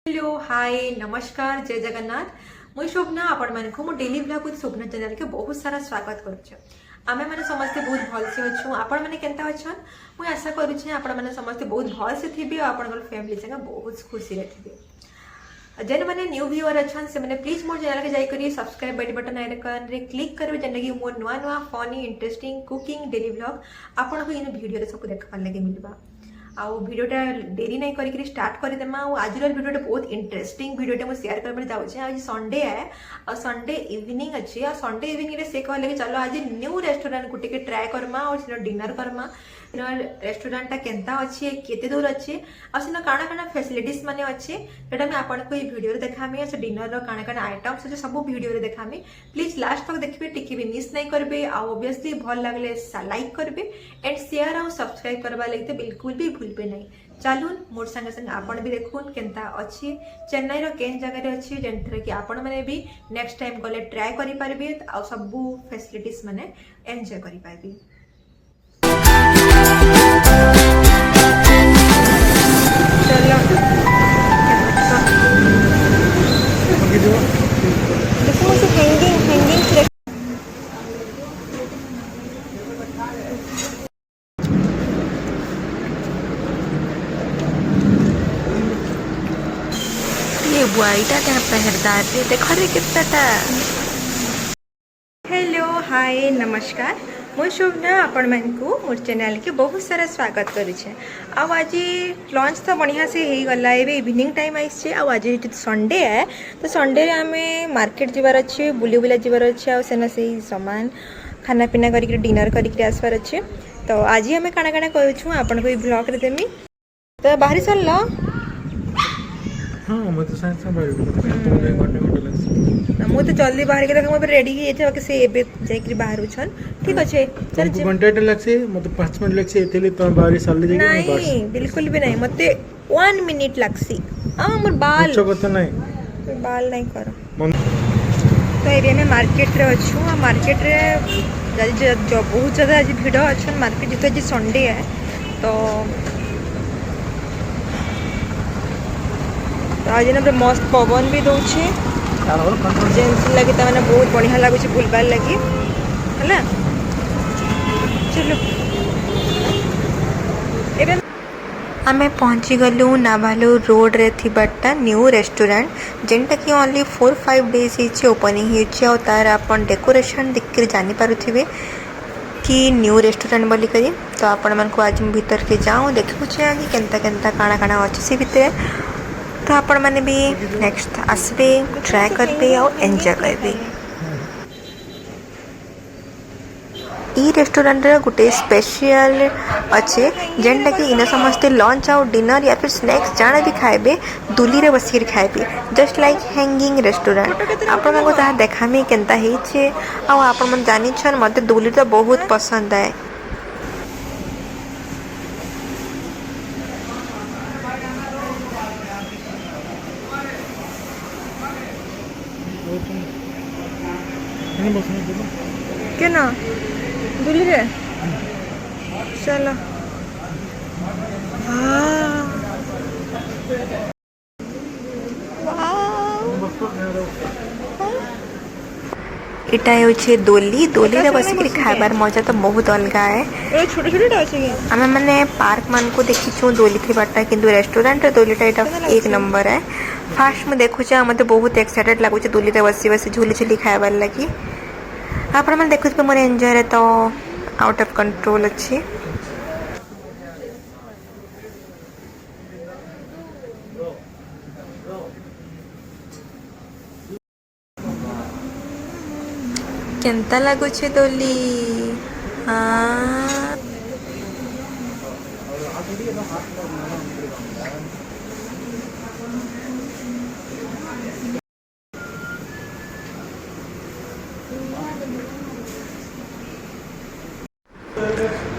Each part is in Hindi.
हेलो हाय नमस्कार जय जगन्नाथ मुई शोभना आपण मानक मो daily blog with Shobhana channel के बहुत सारा स्वागत करुचे। आमे माने समस्ते बहुत भल से अच्छु आपण माने केनता अछन मुई आशा करुचे आपण माने समस्ते बहुत भल से थिबे आपण फैमिली संगे बहुत खुशी रे थिबे। जेन माने न्यू व्यूअर अछन से माने प्लीज मोर चैनल के जाई करी सब्सक्राइब बेल बटन आइकन रे क्लिक करबे जने कि मोर नुवा नुवा funny interesting cooking daily blog आपण को इन वीडियो रे सब देखबार लगे मिलबा। आउ वीडियोटा डेरी नहीं करी स्टार्ट करदेमा। आज वीडियोटा बहुत इंटरेस्टिंग वीडियोटा मुझे शेयर कर जाऊँ। आज संडे है और संडे इवनिंग अच्छी और संडे इवनिंग से कहले कि चलो आज न्यू रेस्टोरेंट को टिके ट्राए करमा और सिना डिनर करमा। रेस्टोरेंट केनता अच्छे केते दूर अच्छे और सिना काना काना फैसिलिटीज माने अच्छे सेटा मैं आपन को ई वीडियो रे देखामी। से डिनर रो काना काना आइटम्स अच्छे सब वीडियो रे देखामी। प्लीज लास्ट तक देखबे टिके भी मिस नहीं करबे। आ ऑब्वियसली भल लागले लाइक करबे एंड शेयर और सब्सक्राइब करबा लगते बिल्कुल भी भूलबे नहीं। चलून मोर संगे संगे आपण भी देखुन केनता अच्छी चेन्नई रो केन जगह रे अच्छी जेंथरे कि आपण माने भी नेक्स्ट टाइम गले ट्राई करि पारबे आ सब फैसिलिटीज माने एंजॉय करि पारबे। देखो से हैंगिंग ये बुआईटा क्या पहरदार रे देखो रे कितना। हेलो हाय नमस्कार मुझे शोभना आपण मानकू मोर चैनल के बहुत सारा स्वागत करुचे। आज लंच तो बढ़िया से हो गला ए इवनिंग टाइम आई। आज संडे है तो संडे रे आमे मार्केट जीवार अच्छे बुली बुला जीवार अच्छे आ सेना से सामान खाना पीना करके डिनर करके आसबार अच्छे। तो आज आम काଣା काଣା करूँ आपन को ब्लॉग रे देमी। तो बाहरी चल हाँ मैं तो साइंस में बाहर घंटे लगसी मु तो जल्दी बाहर के देखा रेडी ही बाकी से एबे जाइकरी बाहर छन ठीक अच्छे चल घंटे लगसी मते 5 मिनट लगसी एथले तो बाहर साल दे नहीं बिल्कुल भी नहीं मते 1 मिनिट लगसी। हां मोर बाल अच्छा कथा नहीं बाल नहीं करो। तो एरिया में मार्केट रे अच्छू मार्केट रे जो बहुत ज्यादा आज भीड़ अच्छन मार्केट जेतो आज संडे है तो आज ना मस्त पवन भी दौचे जेन्स लगे मैंने बहुत बढ़िया लगुच बुलबार लगी है। चलो आमे पहुँची गलु नाभालु रोड रे थिबाटा न्यू रेस्टोरेंट जेनटा कि ओनली 4-5 डेज ही ओपनिंग हो तार अपन डेकोरेशन देख जानी पारुथिबे कि न्यू रेस्टोरेंट बोली करी। तो आपण मन को आज भीतर के जाऊँ देखु कि केनता केनता काଣା काଣା अच्छे से भितर तो आपण मैंने भी नेक्स्ट आसबे ट्राए करबे और एंजॉय करबे। ई रेस्टोरेंट रे गुटे स्पेशल अच्छे जेनटा कि इन समस्ते लंच और डिनर या फिर स्नैक्स जाना भी खाएबे दुली रे Basheer खाएबे just like hanging restaurant. आपण को ताहा देखामी केनता हेचे आ आपण मन जानि छन मते दुली तो बहुत पसंद है। क्या ना दुली रे चलो इटा होचे दोली दोली रे बस के खाबार मजा तो बहुत अलगा है। छोटे छोटे अच्छे आमे माने पार्क मान को देखी छु दोली थी बाटा किंतु रेस्टोरेंट रे दोलीटा एटा एक नंबर है। फास्ट में देखु छ मते बहुत एक्साइटेड लागु छ दोली रे बसी बसी झूली झूली खाबार लगी। आपण मन देखु छ मोर एंजॉय रे तो आउट ऑफ कंट्रोल अच्छी। केनता लागु छे दोली हाँ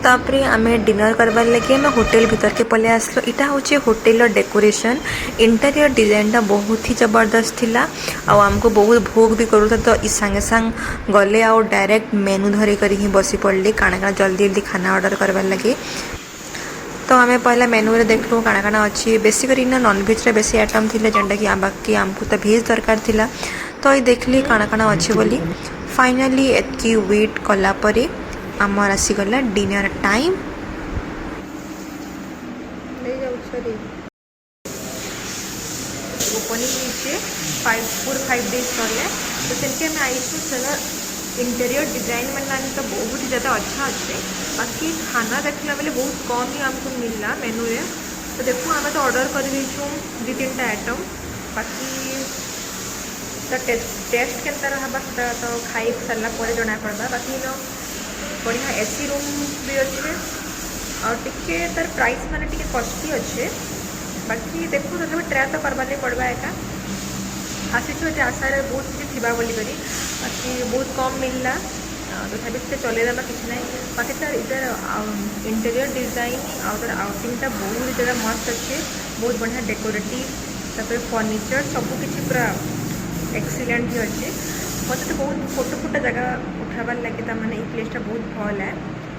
तापरे आमे डिनर करबार लगे आम होटेल भीतर के पले आसलो। इटा होचे होटेल डेकोरेशन इंटीरियर डिजाइनटा बहुत ही जबरदस्त थिला आ हमको बहुत भोग भी करूता। तो इस संगे संग गले आ डायरेक्ट मेनू धरी करी ही बसी पड़ली काना काना जल्दी जल्दी खाना ऑर्डर करबार लगे। तो आम पहला मेनू रे देखलु काଣା काଣା अच्छी बेसिकरी ना नॉनवेज रे बेसी आइटम थिले जेनटा कि बाकी आमको तो भेज दरकार थिला तो ये देखली काଣା काଣା अच्छी बोली फाइनली एतकी वेट कला परे आमर आसीगला डिनर टाइम ओपनिंग नीचे 4-5 डेज रहा तो सेनके मैं आईसु सला इंटीरियर डिजाइन बनाने तो बहुत ही ज़्यादा अच्छा अच्छे बाकी खाना देखला बेले बहुत कम ही आमको मिलला मेनू रे तो देखो आम तो ऑर्डर कर देछुं 2-3 आइटम बाकी तो टेस्ट केनता रहबा तो खाई सारा पर जना पड़बा बाकी न बढ़िया एसी रूम भी अच्छे और टिके तार प्राइस माने टिके कॉस्टली अच्छे बाकी देखो तथा ट्राए तो करवा पड़वा एका आसीचु ये आशार बहुत किसी थी बोलिक बाकी बहुत कम मिलला तथापि से चलेदेमा किसी ना बाकी तार इधर इंटीरियर डिजाइन आउटर आउटिंगटा बहुत ज़्यादा मस्त अच्छे बहुत बढ़िया डेकोरेटिव फर्निचर सबकि पूरा एक्सीलेंट ही अच्छे मत तो बहुत फोटो फोटो जगह उठाबार लगे ताने ये प्लेसटा बहुत भल है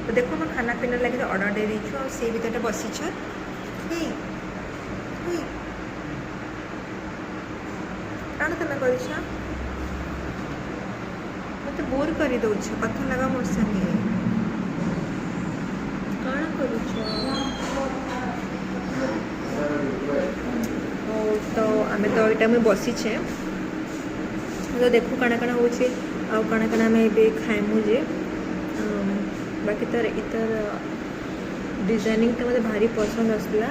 तो देखो मैं खाना पीना लगे तो ऑर्डर दे देछु और से भीतर बसीछ कौन तुम कर मत बोर कर कथा लगा मोर संगे कौन कर तो आम तो यहाँ मुझे बसीचे तो देखो काଣା काଣା होचे आउ काଣା काଣା आम ए खाइमु जे बाकी तार इतर डिजाइनिंग तो मतलब भारी पसंद आसला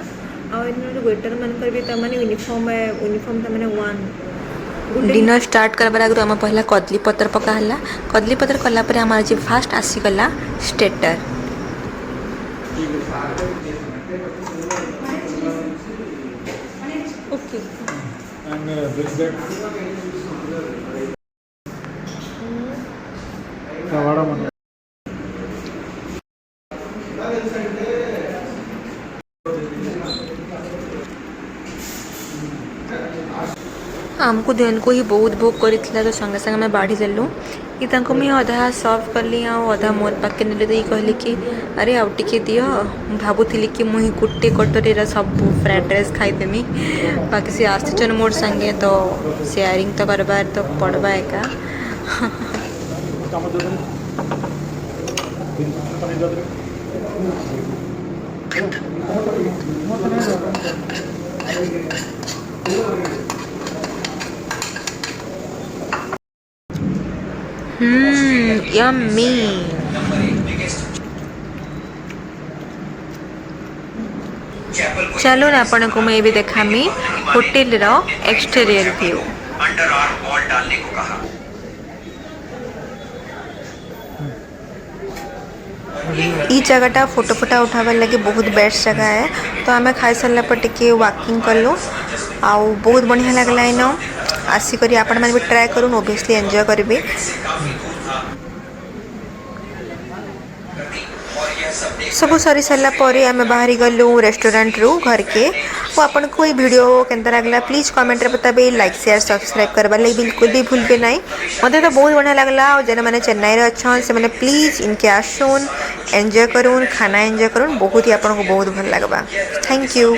आउ वेटर मानकर भी तमाने यूनिफॉर्म तमाने वन डिनर स्टार्ट करबार आगु आम पहला कदली पत्र पकाला कदली पत्र कलापर आम आज फास्ट आसीगला स्टेटर okay And this that Kavada man. आमको दिन को ही बहुत भोग कर तो संगे संगे मैं बाढ़ी देलु कि मुझे अधा सर्व कली अधा मोर पाके नेले तो ये कहले कि अरे आउ टिके दियो भावुली कि मुझे गोटे कटोरी सब फ्राइड राइस खाईदेमी बाकी सी आसन मोर संगे तो शेयरिंग तो करबार तो पड़वा एका यम्मी चलो ना अपन को मैं भी देखामी होटल रो exterior view underarm ball डालने को कहा ई जगहटा फोटो फोटा उठाबार लगे बहुत बेस्ट जगह है तो आम खाई सारा पर टिके वॉकिंग कलु आउ बहुत बढ़िया लगला इन आसिक आपण मैंने भी ट्राए करूँ ओबियसली एंजॉय करेंगे सब सरी सारा पर आम बाहरी गलु रेस्टोरेंट रू घर के और आपन को ये वीडियो केनता लगला प्लीज कमेंट रे बताबे लाइक शेयर सब्सक्राइब करबा लगे बिल्कुल भी भूलबे नहीं मते तो बहुत बढ़िया लगला और जेने माने चेन्नई रे अच्छन से माने प्लीज इनके आसुन एंजॉय करूँ खाना एंजॉय करूँ बहुत ही आपन को बहुत भल लगबा थैंक यू।